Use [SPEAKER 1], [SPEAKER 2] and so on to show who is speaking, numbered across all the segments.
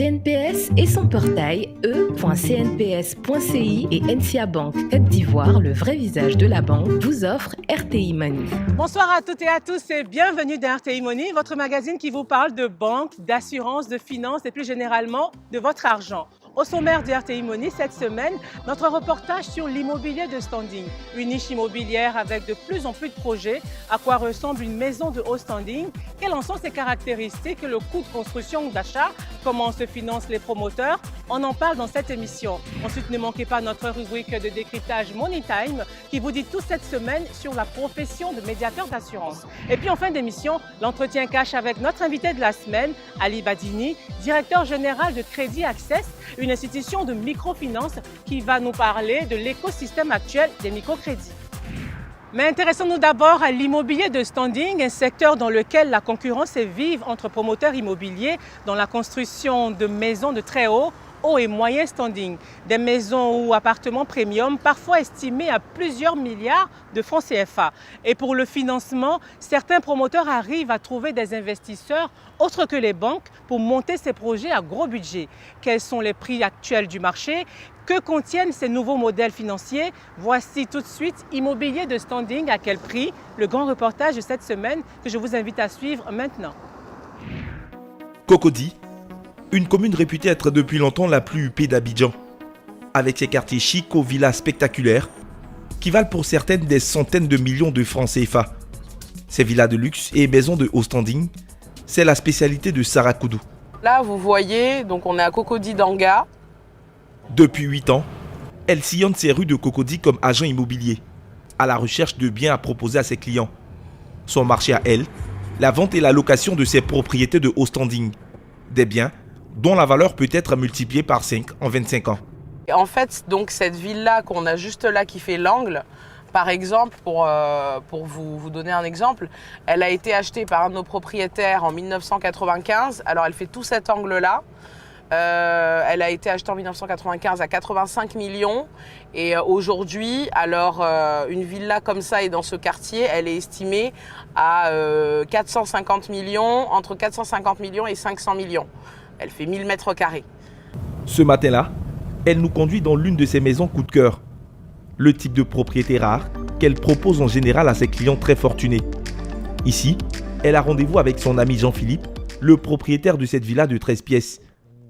[SPEAKER 1] CNPS et son portail e.cnps.ci et NCA Bank Côte d'Ivoire, le vrai visage de la banque, vous offre RTI Money.
[SPEAKER 2] Bonsoir à toutes et à tous et bienvenue dans RTI Money, votre magazine qui vous parle de banque, d'assurance, de finance et plus généralement de votre argent. Au sommaire de RTI Money cette semaine, notre reportage sur l'immobilier de standing, une niche immobilière avec de plus en plus de projets, à quoi ressemble une maison de haut standing, quelles en sont ses caractéristiques, le coût de construction ou d'achat, comment se financent les promoteurs, on en parle dans cette émission. Ensuite, ne manquez pas notre rubrique de décryptage Money Time qui vous dit tout cette semaine sur la profession de médiateur d'assurance. Et puis en fin d'émission, l'entretien cash avec notre invité de la semaine, Ali Badini, directeur général de Crédit Access, une institution de microfinance qui va nous parler de l'écosystème actuel des microcrédits. Mais intéressons-nous d'abord à l'immobilier de standing, un secteur dans lequel la concurrence est vive entre promoteurs immobiliers dans la construction de maisons de très haut et moyen standing, des maisons ou appartements premium parfois estimés à plusieurs milliards de francs CFA. Et pour le financement, certains promoteurs arrivent à trouver des investisseurs autres que les banques pour monter ces projets à gros budget. Quels sont les prix actuels du marché? Que contiennent ces nouveaux modèles financiers? Voici tout de suite Immobilier de standing, à quel prix? Le grand reportage de cette semaine que je vous invite à suivre maintenant.
[SPEAKER 3] Cocody, une commune réputée être depuis longtemps la plus huppée d'Abidjan, avec ses quartiers chics aux villas spectaculaires qui valent pour certaines des centaines de millions de francs CFA. Ces villas de luxe et maisons de haut standing, c'est la spécialité de Sarah Koudou.
[SPEAKER 4] Là, vous voyez, donc on est à Cocody Danga.
[SPEAKER 3] Depuis 8 ans, elle sillonne ses rues de Cocody comme agent immobilier, à la recherche de biens à proposer à ses clients. Son marché à elle, la vente et la location de ses propriétés de haut standing, des biens dont la valeur peut être multipliée par 5 en 25 ans.
[SPEAKER 4] En fait, donc cette ville-là qu'on a juste là qui fait l'angle, par exemple, pour vous donner un exemple, elle a été achetée par un de nos propriétaires en 1995. Alors elle fait tout cet angle-là. Elle a été achetée en 1995 à 85 millions et aujourd'hui, alors une villa comme ça et dans ce quartier, elle est estimée à 450 millions, entre 450 millions et 500 millions. Elle fait 1000 mètres carrés.
[SPEAKER 3] Ce matin-là, elle nous conduit dans l'une de ses maisons coup de cœur. Le type de propriété rare qu'elle propose en général à ses clients très fortunés. Ici, elle a rendez-vous avec son ami Jean-Philippe, le propriétaire de cette villa de 13 pièces.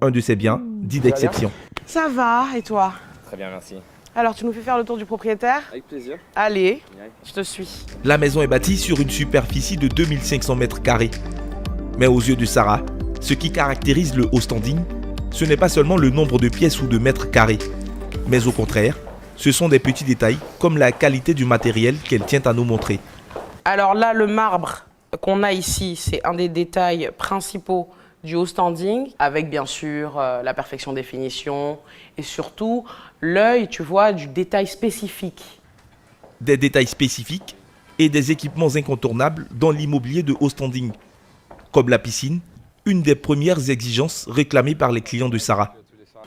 [SPEAKER 3] Un de ses biens, dit d'exception.
[SPEAKER 4] Ça va, et toi?
[SPEAKER 5] Très bien, merci.
[SPEAKER 4] Alors, tu nous fais faire le tour du propriétaire?
[SPEAKER 5] Avec plaisir.
[SPEAKER 4] Allez, je te suis.
[SPEAKER 3] La maison est bâtie sur une superficie de 2500 mètres carrés. Mais aux yeux de Sarah, ce qui caractérise le haut standing, ce n'est pas seulement le nombre de pièces ou de mètres carrés, mais au contraire, ce sont des petits détails comme la qualité du matériel qu'elle tient à nous montrer.
[SPEAKER 4] Alors là, le marbre qu'on a ici, c'est un des détails principaux du haut standing, avec bien sûr la perfection des finitions et surtout l'œil, tu vois, du détail spécifique.
[SPEAKER 3] Des détails spécifiques et des équipements incontournables dans l'immobilier de haut standing, comme la piscine, une des premières exigences réclamées par les clients de Sarah.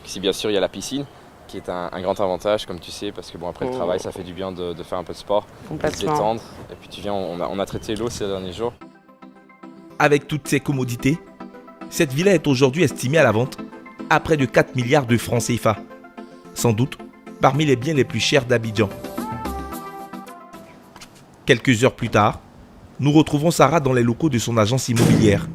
[SPEAKER 5] Ici, bien sûr, il y a la piscine, qui est un grand avantage, comme tu sais, parce que bon, après le travail, ça fait du bien de faire un peu de sport, de se détendre. Et puis tu viens, on a traité l'eau ces derniers jours.
[SPEAKER 3] Avec toutes ces commodités, cette villa est aujourd'hui estimée à la vente à près de 4 milliards de francs CFA. Sans doute parmi les biens les plus chers d'Abidjan. Quelques heures plus tard, nous retrouvons Sarah dans les locaux de son agence immobilière.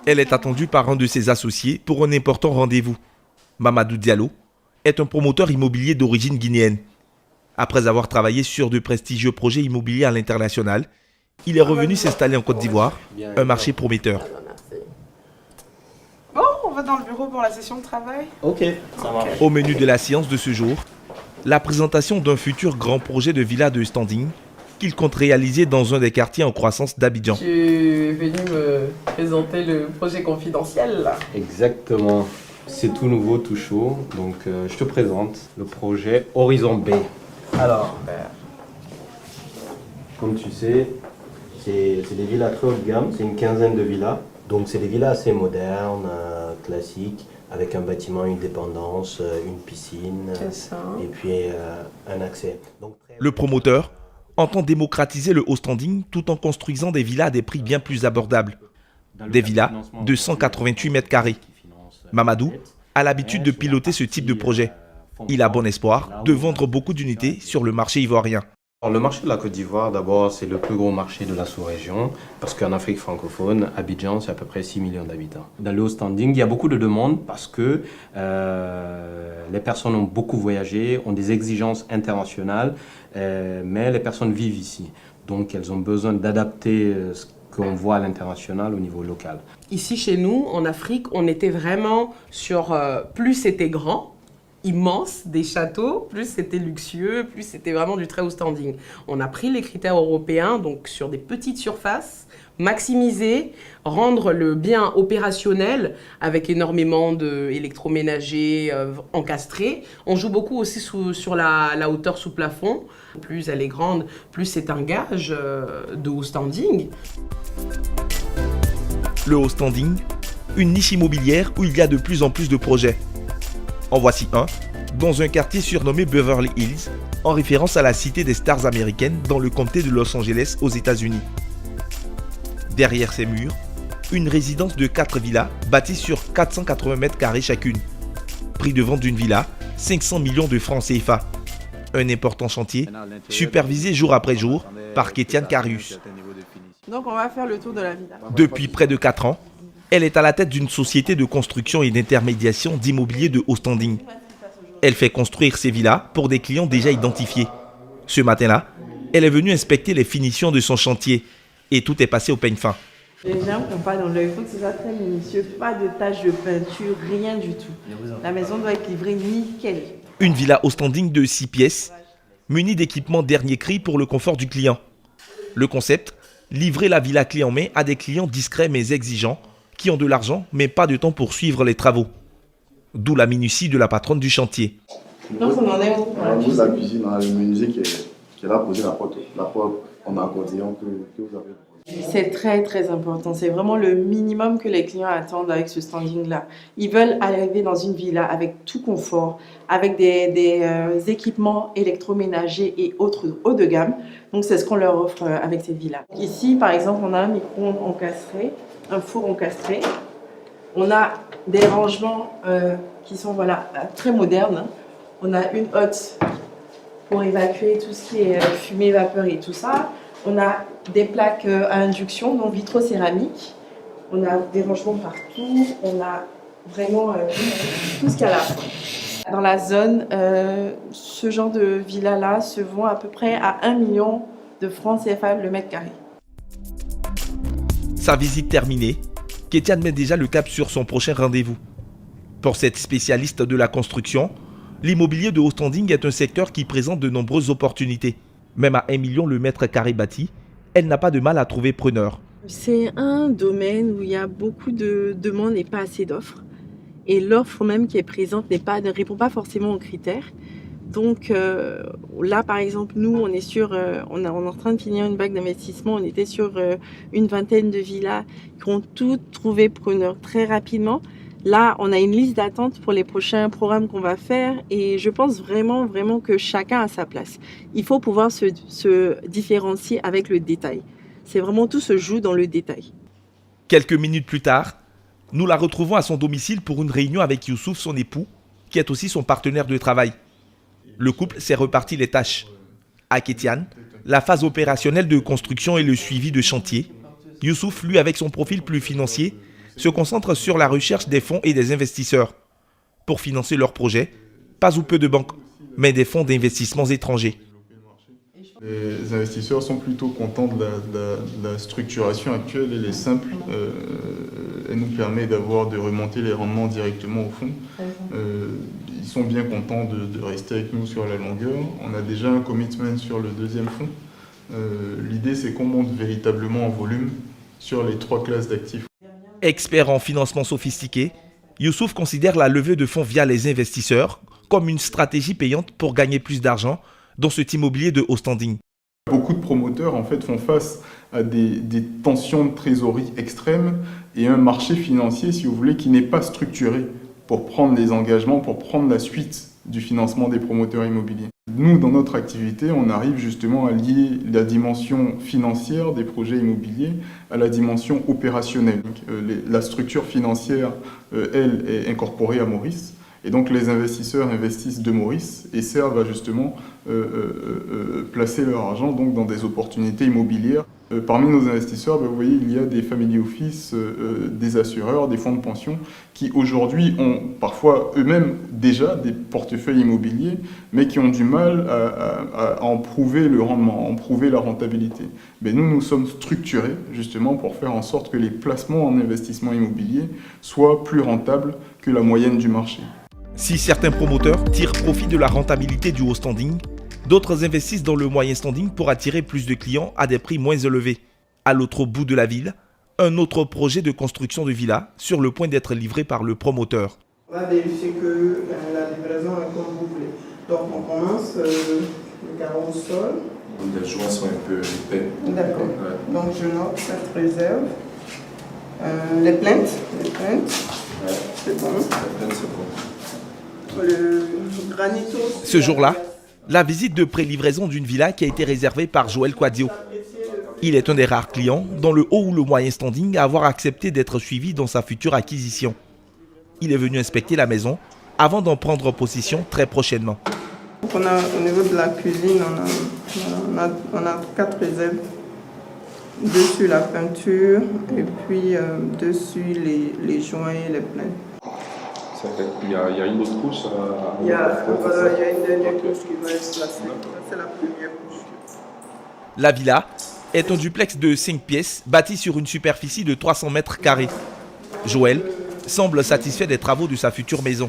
[SPEAKER 3] Elle est attendue par un de ses associés pour un important rendez-vous. Mamadou Diallo est un promoteur immobilier d'origine guinéenne. Après avoir travaillé sur de prestigieux projets immobiliers à l'international, il est revenu s'installer en Côte d'Ivoire, un marché prometteur.
[SPEAKER 4] Bon, on va dans le bureau pour la session de travail.
[SPEAKER 5] Ok, ça marche.
[SPEAKER 3] Au menu de la séance de ce jour, la présentation d'un futur grand projet de villa de standing qu'il compte réaliser dans un des quartiers en croissance d'Abidjan.
[SPEAKER 4] Tu es venu me présenter le projet confidentiel là.
[SPEAKER 6] Exactement, c'est tout nouveau, tout chaud. Donc je te présente le projet Horizon B. Alors, comme tu sais, c'est des villas très haut de gamme, c'est une quinzaine de villas. Donc c'est des villas assez modernes, classiques, avec un bâtiment, une dépendance, une piscine et puis un accès. Donc,
[SPEAKER 3] Le promoteur entend démocratiser le haut standing tout en construisant des villas à des prix bien plus abordables. Des villas de 188 mètres carrés. Mamadou a l'habitude de piloter ce type de projet. Il a bon espoir de vendre beaucoup d'unités sur le marché ivoirien.
[SPEAKER 6] Alors, le marché de la Côte d'Ivoire, d'abord, c'est le plus gros marché de la sous-région, parce qu'en Afrique francophone, Abidjan, c'est à peu près 6 millions d'habitants. Dans le haut standing, il y a beaucoup de demandes parce que les personnes ont beaucoup voyagé, ont des exigences internationales, mais les personnes vivent ici. Donc, elles ont besoin d'adapter ce qu'on voit à l'international au niveau local.
[SPEAKER 4] Ici, chez nous, en Afrique, on était vraiment sur plus c'était grand, immense, des châteaux, plus c'était luxueux, plus c'était vraiment du très haut standing. On a pris les critères européens, donc sur des petites surfaces, maximiser, rendre le bien opérationnel avec énormément d'électroménagers encastrés. On joue beaucoup aussi sur la hauteur sous plafond. Plus elle est grande, plus c'est un gage de haut standing.
[SPEAKER 3] Le haut standing, une niche immobilière où il y a de plus en plus de projets. En voici un, dans un quartier surnommé Beverly Hills, en référence à la cité des stars américaines dans le comté de Los Angeles aux États-Unis. Derrière ces murs, une résidence de 4 villas bâties sur 480 mètres carrés chacune. Prix de vente d'une villa, 500 millions de francs CFA. Un important chantier, supervisé jour après jour par Kétiane Karius.
[SPEAKER 7] Donc on va faire le tour de la villa.
[SPEAKER 3] Depuis près de 4 ans, elle est à la tête d'une société de construction et d'intermédiation d'immobilier de haut standing. Elle fait construire ces villas pour des clients déjà identifiés. Ce matin-là, elle est venue inspecter les finitions de son chantier et tout est passé au peigne fin.
[SPEAKER 7] Les gens ne prennent pas dans l'œil, il faut que ce soit très minutieux, pas de taches de peinture, rien du tout. La maison doit être livrée nickel.
[SPEAKER 3] Une villa haut standing de 6 pièces, munie d'équipements dernier cri pour le confort du client. Le concept, livrer la villa clé en main à des clients discrets mais exigeants, qui ont de l'argent mais pas de temps pour suivre les travaux. D'où la minutie de la patronne du chantier.
[SPEAKER 7] Donc on en est où?
[SPEAKER 8] La cuisine, on a le menuisier qui est là posé la porte en accordéon que vous avez.
[SPEAKER 7] C'est très très important, c'est vraiment le minimum que les clients attendent avec ce standing-là. Ils veulent arriver dans une villa avec tout confort, avec des équipements électroménagers et autres haut de gamme. Donc c'est ce qu'on leur offre avec cette villa. Ici par exemple on a un micro-ondes encastré, un four encastré. On a des rangements qui sont très modernes. On a une hotte pour évacuer tout ce qui est fumée, vapeur et tout ça. On a des plaques à induction, donc vitrocéramique. On a des rangements partout. On a vraiment tout ce qu'il y a là. Dans la zone, ce genre de villa-là se vend à peu près à 1 million de francs CFA le mètre carré.
[SPEAKER 3] Sa visite terminée, Kétiane met déjà le cap sur son prochain rendez-vous. Pour cette spécialiste de la construction, l'immobilier de haut standing est un secteur qui présente de nombreuses opportunités. Même à 1 million le mètre carré bâti, elle n'a pas de mal à trouver preneur.
[SPEAKER 7] C'est un domaine où il y a beaucoup de demandes et pas assez d'offres. Et l'offre même qui est présente ne répond pas forcément aux critères. Donc là, par exemple, nous, on est en train de finir une bague d'investissement. On était sur une vingtaine de villas qui ont toutes trouvé preneur très rapidement. Là, on a une liste d'attente pour les prochains programmes qu'on va faire et je pense vraiment que chacun a sa place. Il faut pouvoir se différencier avec le détail. C'est vraiment tout se joue dans le détail.
[SPEAKER 3] Quelques minutes plus tard, nous la retrouvons à son domicile pour une réunion avec Youssouf, son époux, qui est aussi son partenaire de travail. Le couple s'est reparti les tâches. À Kétiane, la phase opérationnelle de construction et le suivi de chantier. Youssouf, lui, avec son profil plus financier, se concentre sur la recherche des fonds et des investisseurs. Pour financer leurs projets, pas ou peu de banques, mais des fonds d'investissements étrangers.
[SPEAKER 9] Les investisseurs sont plutôt contents de la structuration actuelle. Elle est simple. Elle nous permet de remonter les rendements directement au fond. Ils sont bien contents de rester avec nous sur la longueur. On a déjà un commitment sur le deuxième fonds. L'idée, c'est qu'on monte véritablement en volume sur les 3 classes d'actifs.
[SPEAKER 3] Expert en financement sophistiqué, Youssouf considère la levée de fonds via les investisseurs comme une stratégie payante pour gagner plus d'argent dans cet immobilier de haut standing.
[SPEAKER 9] Beaucoup de promoteurs en fait font face à des tensions de trésorerie extrêmes et un marché financier, si vous voulez, qui n'est pas structuré. pour prendre les engagements, pour prendre la suite du financement des promoteurs immobiliers. Nous, dans notre activité, on arrive justement à lier la dimension financière des projets immobiliers à la dimension opérationnelle. Donc, la structure financière, elle, est incorporée à Maurice. Et donc les investisseurs investissent de Maurice et servent à justement placer leur argent donc, dans des opportunités immobilières. Parmi nos investisseurs, vous voyez, il y a des family office, des assureurs, des fonds de pension qui aujourd'hui ont parfois eux-mêmes déjà des portefeuilles immobiliers, mais qui ont du mal à en prouver le rendement, à en prouver la rentabilité. Mais nous sommes structurés justement pour faire en sorte que les placements en investissement immobilier soient plus rentables que la moyenne du marché.
[SPEAKER 3] Si certains promoteurs tirent profit de la rentabilité du haut standing, d'autres investissent dans le moyen standing pour attirer plus de clients à des prix moins élevés. À l'autre bout de la ville, un autre projet de construction de villa sur le point d'être livré par le promoteur.
[SPEAKER 7] On va vérifier que la livraison est comme vous voulez. Donc on commence le carreau au sol.
[SPEAKER 8] Les joints sont un peu épais.
[SPEAKER 7] D'accord. Ouais. Donc je note cette réserve. Les plaintes. Ouais. C'est bon. Les plaintes, c'est bon. Le granito.
[SPEAKER 3] Ce jour-là, la visite de pré-livraison d'une villa qui a été réservée par Joël Quadio. Il est un des rares clients dans le haut ou le moyen standing à avoir accepté d'être suivi dans sa future acquisition. Il est venu inspecter la maison avant d'en prendre possession très prochainement.
[SPEAKER 7] On a, au niveau de la cuisine, on a 4 réserves. Dessus la peinture et puis dessus les joints et les plaintes.
[SPEAKER 10] Il y a une autre couche
[SPEAKER 7] il y a une dernière couche qui va être placée. C'est la première couche.
[SPEAKER 3] La villa est un duplex de 5 pièces bâti sur une superficie de 300 mètres carrés. Joël semble satisfait des travaux de sa future maison.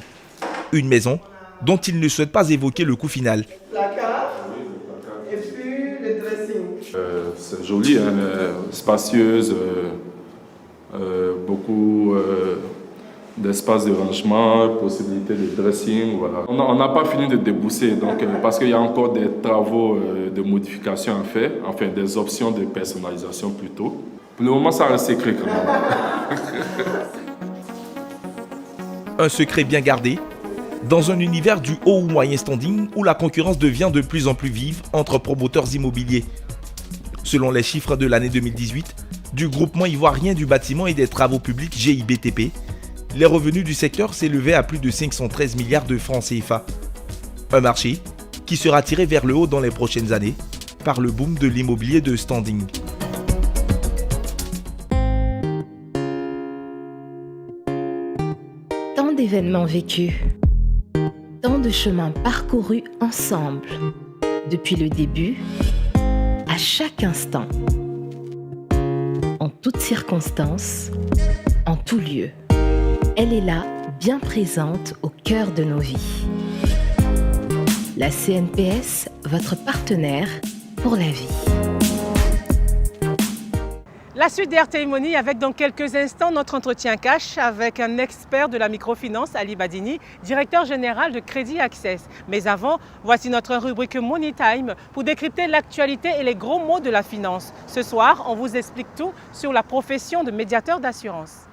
[SPEAKER 3] Une maison dont il ne souhaite pas évoquer le coût final.
[SPEAKER 7] Placard et puis le dressing.
[SPEAKER 10] C'est joli, hein, spacieuse, beaucoup d'espace de rangement, possibilité de dressing. Voilà. On n'a pas fini de débousser donc, parce qu'il y a encore des travaux de modification à faire, enfin des options de personnalisation plutôt. Pour le moment, ça reste secret quand même.
[SPEAKER 3] Un secret bien gardé dans un univers du haut ou moyen standing où la concurrence devient de plus en plus vive entre promoteurs immobiliers. Selon les chiffres de l'année 2018 du groupement ivoirien du bâtiment et des travaux publics GIBTP, les revenus du secteur s'élevaient à plus de 513 milliards de francs CFA. Un marché qui sera tiré vers le haut dans les prochaines années par le boom de l'immobilier de standing.
[SPEAKER 1] Tant d'événements vécus, tant de chemins parcourus ensemble, depuis le début, à chaque instant, en toutes circonstances, en tout lieu. Elle est là, bien présente au cœur de nos vies. La CNPS, votre partenaire pour la vie.
[SPEAKER 2] La suite d'RTI Money avec dans quelques instants notre entretien cash avec un expert de la microfinance, Ali Badini, directeur général de Crédit Access. Mais avant, voici notre rubrique Money Time pour décrypter l'actualité et les gros mots de la finance. Ce soir, on vous explique tout sur la profession de médiateur d'assurance.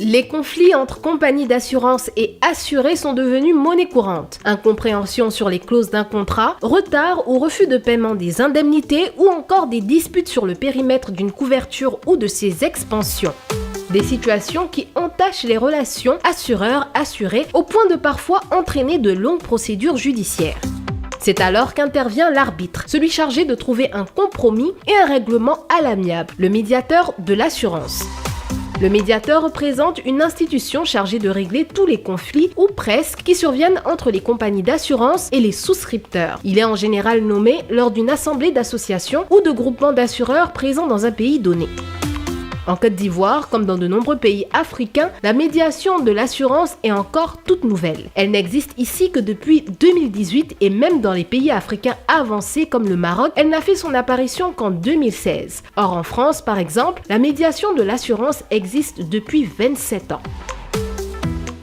[SPEAKER 1] Les conflits entre compagnies d'assurance et assurés sont devenus monnaie courante. Incompréhension sur les clauses d'un contrat, retard ou refus de paiement des indemnités ou encore des disputes sur le périmètre d'une couverture ou de ses expansions. Des situations qui entachent les relations assureurs-assurés au point de parfois entraîner de longues procédures judiciaires. C'est alors qu'intervient l'arbitre, celui chargé de trouver un compromis et un règlement à l'amiable, le médiateur de l'assurance. Le médiateur représente une institution chargée de régler tous les conflits, ou presque, qui surviennent entre les compagnies d'assurance et les souscripteurs. Il est en général nommé lors d'une assemblée d'associations ou de groupements d'assureurs présents dans un pays donné. En Côte d'Ivoire, comme dans de nombreux pays africains, la médiation de l'assurance est encore toute nouvelle. Elle n'existe ici que depuis 2018 et même dans les pays africains avancés comme le Maroc, elle n'a fait son apparition qu'en 2016. Or en France, par exemple, la médiation de l'assurance existe depuis 27 ans.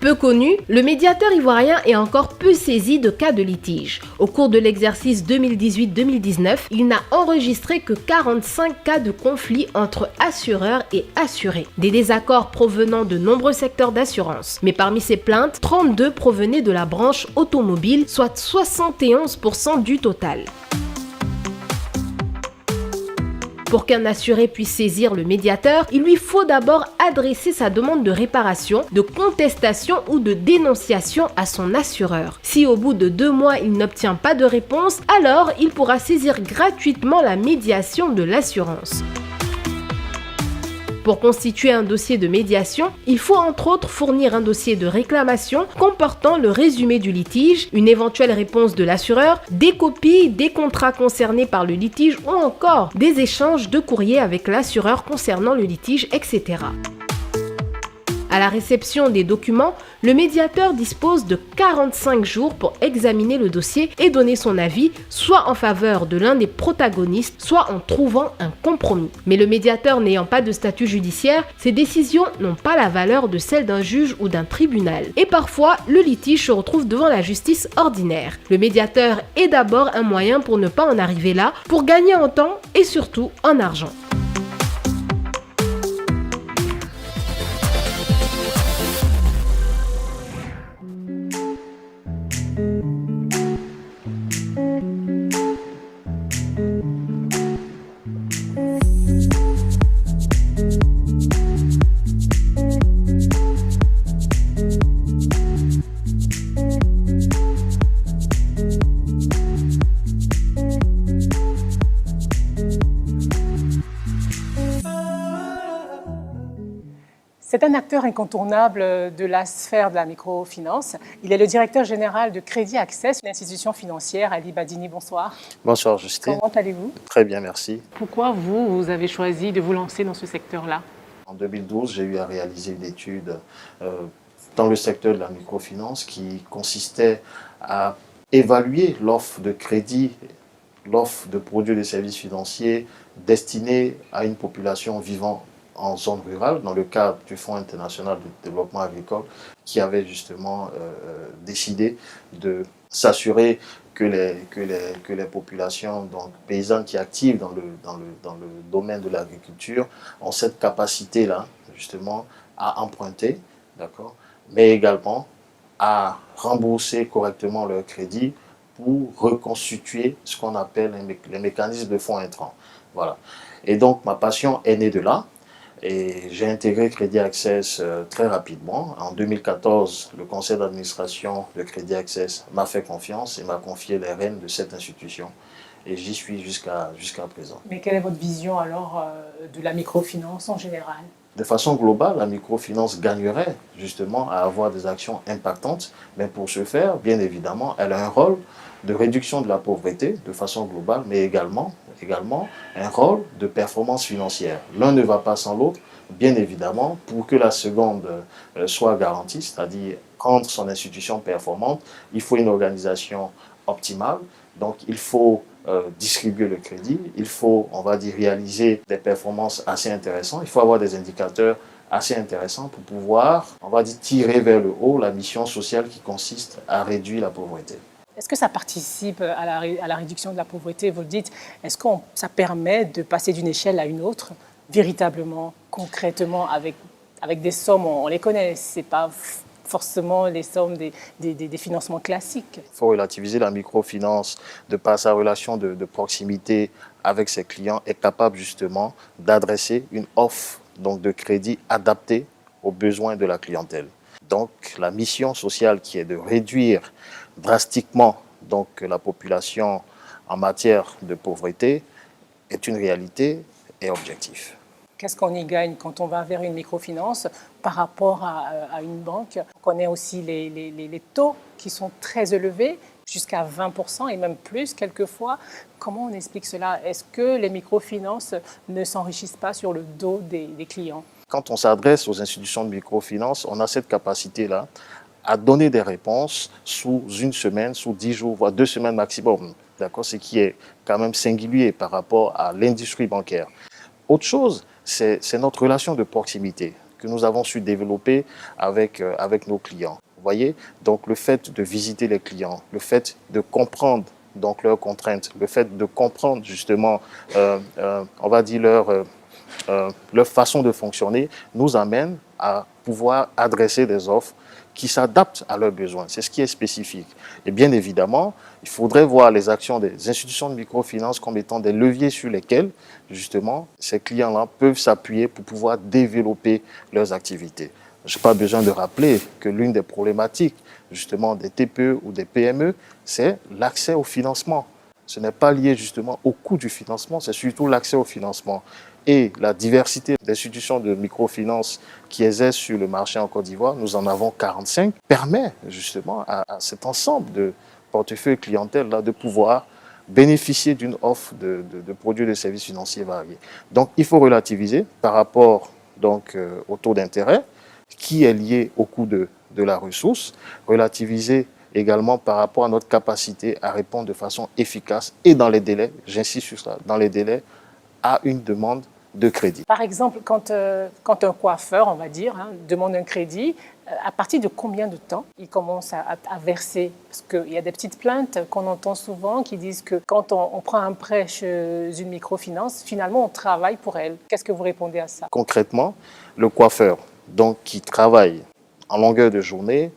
[SPEAKER 1] Peu connu, le médiateur ivoirien est encore peu saisi de cas de litige. Au cours de l'exercice 2018-2019, il n'a enregistré que 45 cas de conflit entre assureurs et assurés. Des désaccords provenant de nombreux secteurs d'assurance. Mais parmi ces plaintes, 32 provenaient de la branche automobile, soit 71% du total. Pour qu'un assuré puisse saisir le médiateur, il lui faut d'abord adresser sa demande de réparation, de contestation ou de dénonciation à son assureur. Si au bout de 2 mois il n'obtient pas de réponse, alors il pourra saisir gratuitement la médiation de l'assurance. Pour constituer un dossier de médiation, il faut entre autres fournir un dossier de réclamation comportant le résumé du litige, une éventuelle réponse de l'assureur, des copies des contrats concernés par le litige ou encore des échanges de courriers avec l'assureur concernant le litige, etc. À la réception des documents, le médiateur dispose de 45 jours pour examiner le dossier et donner son avis, soit en faveur de l'un des protagonistes, soit en trouvant un compromis. Mais le médiateur n'ayant pas de statut judiciaire, ses décisions n'ont pas la valeur de celles d'un juge ou d'un tribunal. Et parfois, le litige se retrouve devant la justice ordinaire. Le médiateur est d'abord un moyen pour ne pas en arriver là, pour gagner en temps et surtout en argent.
[SPEAKER 2] C'est un acteur incontournable de la sphère de la microfinance. Il est le directeur général de Crédit Access, l'institution financière. Ali Badini, bonsoir.
[SPEAKER 11] Bonsoir Justine.
[SPEAKER 2] Comment allez-vous?
[SPEAKER 11] Très bien, merci.
[SPEAKER 2] Pourquoi vous avez choisi de vous lancer dans ce secteur-là?
[SPEAKER 11] En 2012, j'ai eu à réaliser une étude dans le secteur de la microfinance qui consistait à évaluer l'offre de crédit, l'offre de produits et de services financiers destinés à une population vivant en zone rurale, dans le cadre du Fonds international de développement agricole, qui avait justement décidé de s'assurer que les populations donc, paysannes qui activent dans le domaine de l'agriculture ont cette capacité-là, justement, à emprunter, d'accord, mais également à rembourser correctement leur crédit pour reconstituer ce qu'on appelle les mécanismes de fonds intrants. Voilà. Et donc, ma passion est née de là. Et j'ai intégré Crédit Access très rapidement. En 2014, le conseil d'administration de Crédit Access m'a fait confiance et m'a confié les rênes de cette institution. Et j'y suis jusqu'à présent.
[SPEAKER 2] Mais quelle est votre vision alors de la microfinance en général?
[SPEAKER 11] De façon globale, la microfinance gagnerait justement à avoir des actions impactantes. Mais pour ce faire, bien évidemment, elle a un rôle de réduction de la pauvreté de façon globale, mais également un rôle de performance financière. L'un ne va pas sans l'autre, bien évidemment, pour que la seconde soit garantie, c'est-à-dire rendre son institution performante, il faut une organisation optimale, donc il faut distribuer le crédit, il faut, on va dire, réaliser des performances assez intéressantes, il faut avoir des indicateurs assez intéressants pour pouvoir, on va dire, tirer vers le haut la mission sociale qui consiste à réduire la pauvreté.
[SPEAKER 2] Est-ce que ça participe à la réduction de la pauvreté? Vous le dites, est-ce que ça permet de passer d'une échelle à une autre, véritablement, concrètement, avec des sommes, on les connaît, ce n'est pas forcément les sommes des financements classiques.
[SPEAKER 11] Il faut relativiser la microfinance de par sa relation de proximité avec ses clients, est capable justement d'adresser une offre donc, de crédit adaptée aux besoins de la clientèle. Donc la mission sociale qui est de réduire drastiquement donc, la population en matière de pauvreté est une réalité et objectif.
[SPEAKER 2] Qu'est-ce qu'on y gagne quand on va vers une microfinance par rapport à une banque? On connaît aussi les taux qui sont très élevés, jusqu'à 20% et même plus quelquefois. Comment on explique cela? Est-ce que les microfinances ne s'enrichissent pas sur le dos des clients?
[SPEAKER 11] Quand on s'adresse aux institutions de microfinance, on a cette capacité-là à donner des réponses sous une semaine, sous 10 jours, voire 2 semaines maximum. D'accord? Ce qui est quand même singulier par rapport à l'industrie bancaire. Autre chose, c'est notre relation de proximité que nous avons su développer avec nos clients. Vous voyez, donc le fait de visiter les clients, le fait de comprendre donc leurs contraintes, le fait de comprendre justement, on va dire leur façon de fonctionner, nous amène à pouvoir adresser des offres qui s'adaptent à leurs besoins. C'est ce qui est spécifique. Et bien évidemment, il faudrait voir les actions des institutions de microfinance comme étant des leviers sur lesquels, justement, ces clients-là peuvent s'appuyer pour pouvoir développer leurs activités. Je n'ai pas besoin de rappeler que l'une des problématiques, justement, des TPE ou des PME, c'est l'accès au financement. Ce n'est pas lié, justement, au coût du financement, c'est surtout l'accès au financement. Et la diversité d'institutions de microfinance qui exercent sur le marché en Côte d'Ivoire, nous en avons 45, permet justement à cet ensemble de portefeuilles clientèle-là de pouvoir bénéficier d'une offre de produits et de services financiers variés. Donc, il faut relativiser par rapport donc, au taux d'intérêt qui est lié au coût de la ressource, relativiser également par rapport à notre capacité à répondre de façon efficace et dans les délais, j'insiste sur ça, dans les délais, à une demande de crédit.
[SPEAKER 2] Par exemple, quand un coiffeur, on va dire, demande un crédit, à partir de combien de temps il commence à verser? Parce qu'il y a des petites plaintes qu'on entend souvent qui disent que quand on prend un prêt chez une microfinance, finalement on travaille pour elle. Qu'est-ce que vous répondez à ça?
[SPEAKER 11] Concrètement, le coiffeur donc, qui travaille en longueur de journée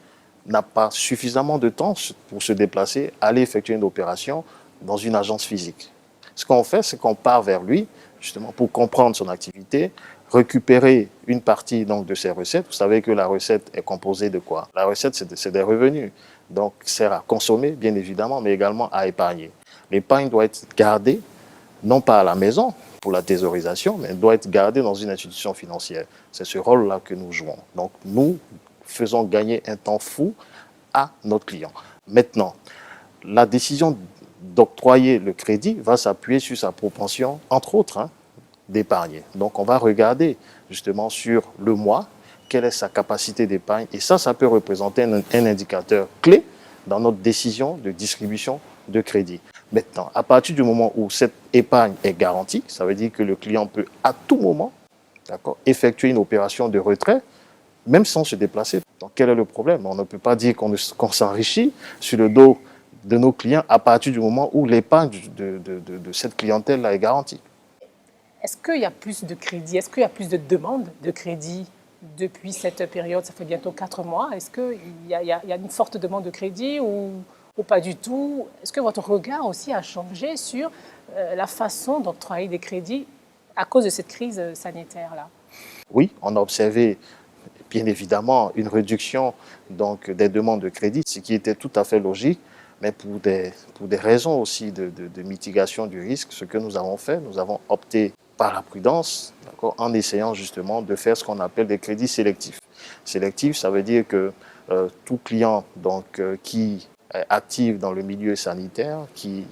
[SPEAKER 11] n'a pas suffisamment de temps pour se déplacer, aller effectuer une opération dans une agence physique. Ce qu'on fait, c'est qu'on part vers lui, justement, pour comprendre son activité, récupérer une partie donc, de ses recettes. Vous savez que la recette est composée de quoi? La recette, c'est des revenus. Donc, sert à consommer, bien évidemment, mais également à épargner. L'épargne doit être gardée, non pas à la maison, pour la thésaurisation, mais elle doit être gardée dans une institution financière. C'est ce rôle-là que nous jouons. Donc, nous faisons gagner un temps fou à notre client. Maintenant, la décision d'octroyer le crédit va s'appuyer sur sa propension, entre autres, d'épargner. Donc, on va regarder justement sur le mois quelle est sa capacité d'épargne. Et ça peut représenter un indicateur clé dans notre décision de distribution de crédit. Maintenant, à partir du moment où cette épargne est garantie, ça veut dire que le client peut à tout moment effectuer une opération de retrait, même sans se déplacer. Donc, quel est le problème? On ne peut pas dire qu'on s'enrichit sur le dos de nos clients à partir du moment où l'épargne de cette clientèle-là est garantie.
[SPEAKER 2] Est-ce qu'il y a plus de crédit? Est-ce qu'il y a plus de demandes de crédit depuis cette période? Ça fait bientôt 4 mois. Est-ce qu'il y a une forte demande de crédit ou pas du tout? Est-ce que votre regard aussi a changé sur la façon d'octroyer des crédits à cause de cette crise sanitaire-là? Oui, on a observé bien évidemment une réduction donc, des demandes de crédit, ce qui était tout à fait logique. Mais pour des raisons aussi de mitigation du risque, ce que nous avons fait, nous avons opté par la prudence, en essayant justement de faire ce qu'on appelle des crédits sélectifs. Sélectif, ça veut dire que tout client donc, qui est actif dans le milieu sanitaire, qui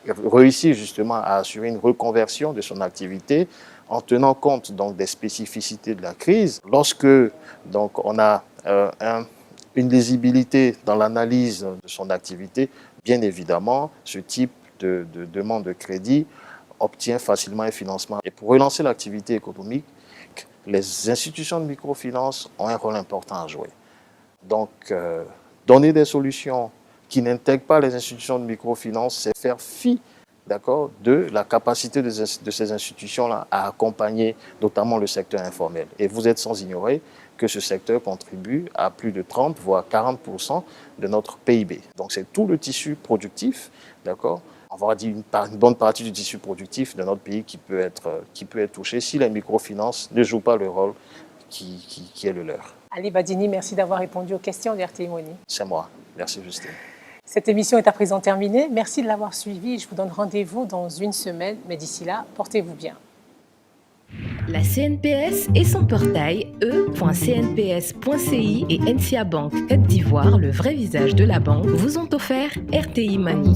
[SPEAKER 2] réussit justement à assurer une reconversion de son activité, en tenant compte donc, des spécificités de la crise, lorsque donc, on a une lisibilité dans l'analyse de son activité, bien évidemment, ce type de demande de crédit obtient facilement un financement. Et pour relancer l'activité économique, les institutions de microfinance ont un rôle important à jouer. Donc, donner des solutions qui n'intègrent pas les institutions de microfinance, c'est faire fi de la capacité de ces institutions-là à accompagner notamment le secteur informel. Et vous êtes sans ignorer que ce secteur contribue à plus de 30 voire 40% de notre PIB. Donc c'est tout le tissu productif, on va dire une bonne partie du tissu productif de notre pays qui peut être touché si les microfinances ne jouent pas le rôle qui est le leur. Ali Badini, merci d'avoir répondu aux questions d'RTI Money. C'est moi. Merci Justine. Cette émission est à présent terminée. Merci de l'avoir suivie. Je vous donne rendez-vous dans une semaine. Mais d'ici là, portez-vous bien.
[SPEAKER 1] La CNPS et son portail e.cnps.ci et NCA Bank Côte d'Ivoire, le vrai visage de la banque, vous ont offert RTI Money.